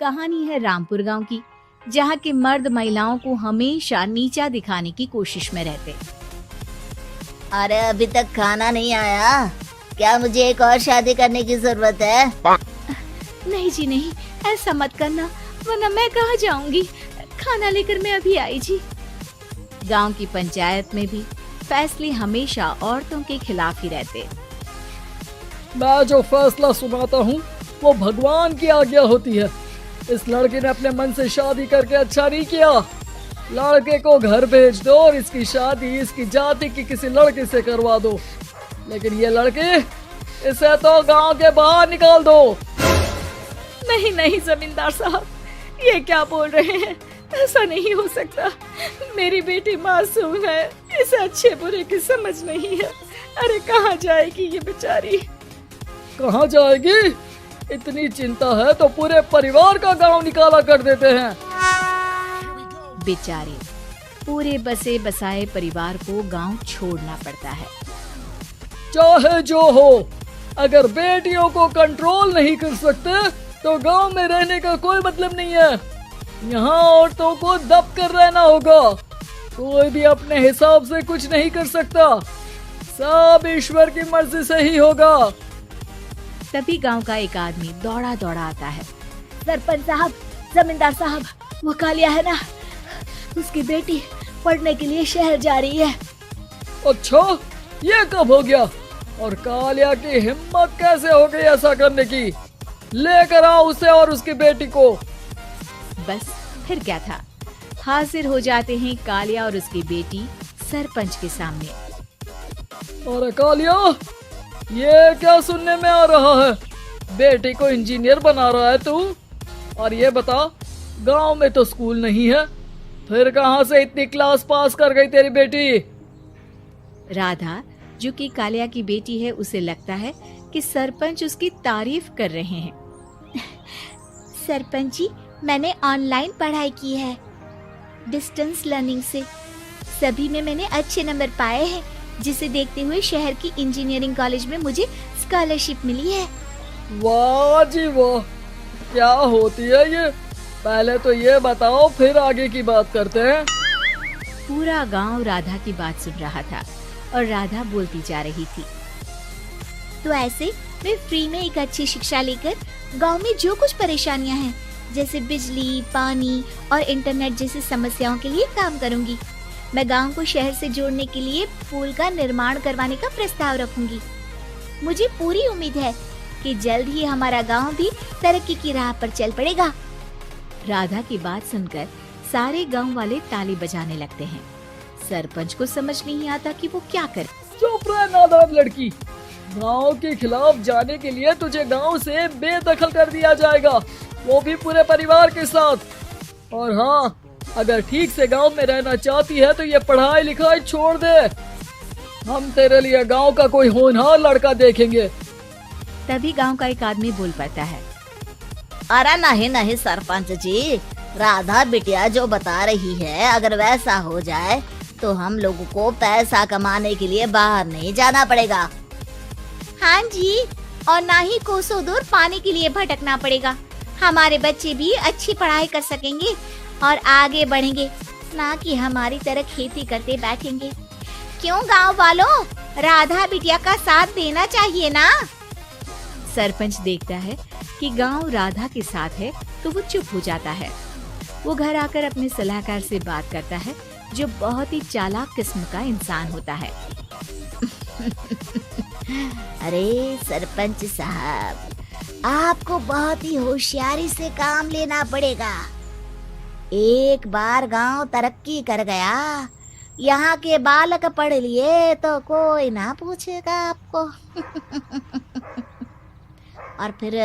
कहानी है रामपुर गांव की, जहां के मर्द महिलाओं को हमेशा नीचा दिखाने की कोशिश में रहते। अरे अभी तक खाना नहीं आया, क्या मुझे एक और शादी करने की जरूरत है? नहीं जी नहीं, ऐसा मत करना, वरना मैं कहाँ जाऊंगी। खाना लेकर मैं अभी आई जी। गांव की पंचायत में भी फैसले हमेशा औरतों के खिलाफ ही रहते। मैं जो फैसला सुनाता हूँ वो भगवान की आज्ञा होती है। इस लड़के ने अपने मन से शादी करके अच्छा नहीं किया। लड़के को घर भेज दो और इसकी शादी इसकी जाति की किसी लड़के से करवा दो, लेकिन ये लड़के, इसे तो गांव के बाहर निकाल दो। नहीं नहीं जमींदार साहब, ये क्या बोल रहे हैं? ऐसा नहीं हो सकता। मेरी बेटी मासूम है, इसे अच्छे बुरे की समझ नहीं है। अरे कहाँ जाएगी ये बेचारी? कहाँ जाएगी? इतनी चिंता है तो पूरे परिवार का गांव निकाला कर देते हैं। बेचारे पूरे बसे बसाए परिवार को गांव छोड़ना पड़ता है। चाहे जो हो, अगर बेटियों को कंट्रोल नहीं कर सकते तो गांव में रहने का कोई मतलब नहीं है। यहाँ औरतों को दब कर रहना होगा। कोई भी अपने हिसाब से कुछ नहीं कर सकता, सब ईश्वर की मर्जी से ही होगा। तभी गांव का एक आदमी दौड़ा दौड़ा आता है। सरपंच साहब, जमींदार साहब, वो कालिया है ना, उसकी बेटी पढ़ने के लिए शहर जा रही है। अच्छा, ये कब हो गया? और कालिया की हिम्मत कैसे हो गई ऐसा करने की? लेकर आओ उसे और उसकी बेटी को। बस फिर क्या था, हाजिर हो जाते हैं कालिया और उसकी बेटी सरपंच के सामने। अरे कालिया, ये क्या सुनने में आ रहा है? बेटी को इंजीनियर बना रहा है तू? और ये बता, गांव में तो स्कूल नहीं है, फिर कहां से इतनी क्लास पास कर गई तेरी बेटी? राधा, जो कि कालिया की बेटी है, उसे लगता है कि सरपंच उसकी तारीफ कर रहे हैं। सरपंच जी, मैंने ऑनलाइन पढ़ाई की है, डिस्टेंस लर्निंग से। सभी में मैंने अच्छे नंबर पाए हैं, जिसे देखते हुए शहर की इंजीनियरिंग कॉलेज में मुझे स्कॉलरशिप मिली है। वाह जी वाह, क्या होती है ये? पहले तो ये बताओ, फिर आगे की बात करते हैं। पूरा गांव राधा की बात सुन रहा था और राधा बोलती जा रही थी। तो ऐसे मैं फ्री में एक अच्छी शिक्षा लेकर गांव में जो कुछ परेशानियां हैं, जैसे बिजली, पानी और इंटरनेट जैसी समस्याओं के लिए काम करूंगी। मैं गांव को शहर से जोड़ने के लिए पुल का निर्माण करवाने का प्रस्ताव रखूंगी। मुझे पूरी उम्मीद है कि जल्द ही हमारा गांव भी तरक्की की राह पर चल पड़ेगा। राधा की बात सुनकर सारे गांव वाले ताली बजाने लगते हैं। सरपंच को समझ नहीं आता कि वो क्या करे। चुप रह नादान लड़की, गांव के खिलाफ जाने के लिए तुझे गांव से बेदखल कर दिया जाएगा, वो भी पूरे परिवार के साथ। और हाँ, अगर ठीक से गांव में रहना चाहती है तो ये पढ़ाई लिखाई छोड़ दे। हम तेरे लिए गांव का कोई होनहार लड़का देखेंगे। तभी गांव का एक आदमी बोल पड़ता है। अरे नहीं नहीं सरपंच जी, राधा बिटिया जो बता रही है, अगर वैसा हो जाए तो हम लोगों को पैसा कमाने के लिए बाहर नहीं जाना पड़ेगा। हाँ जी, और ना ही कोसों दूर पानी के लिए भटकना पड़ेगा। हमारे बच्चे भी अच्छी पढ़ाई कर सकेंगे और आगे बढ़ेंगे, ना कि हमारी तरह खेती करते बैठेंगे। क्यों गांव वालों, राधा बिटिया का साथ देना चाहिए ना। सरपंच देखता है कि गांव राधा के साथ है तो वो चुप हो जाता है। वो घर आकर अपने सलाहकार से बात करता है, जो बहुत ही चालाक किस्म का इंसान होता है। अरे सरपंच साहब, आपको बहुत ही होशियारी से काम लेना पड़ेगा। एक बार गांव तरक्की कर गया, यहाँ के बालक पढ़ लिए तो कोई ना पूछेगा आपको। और फिर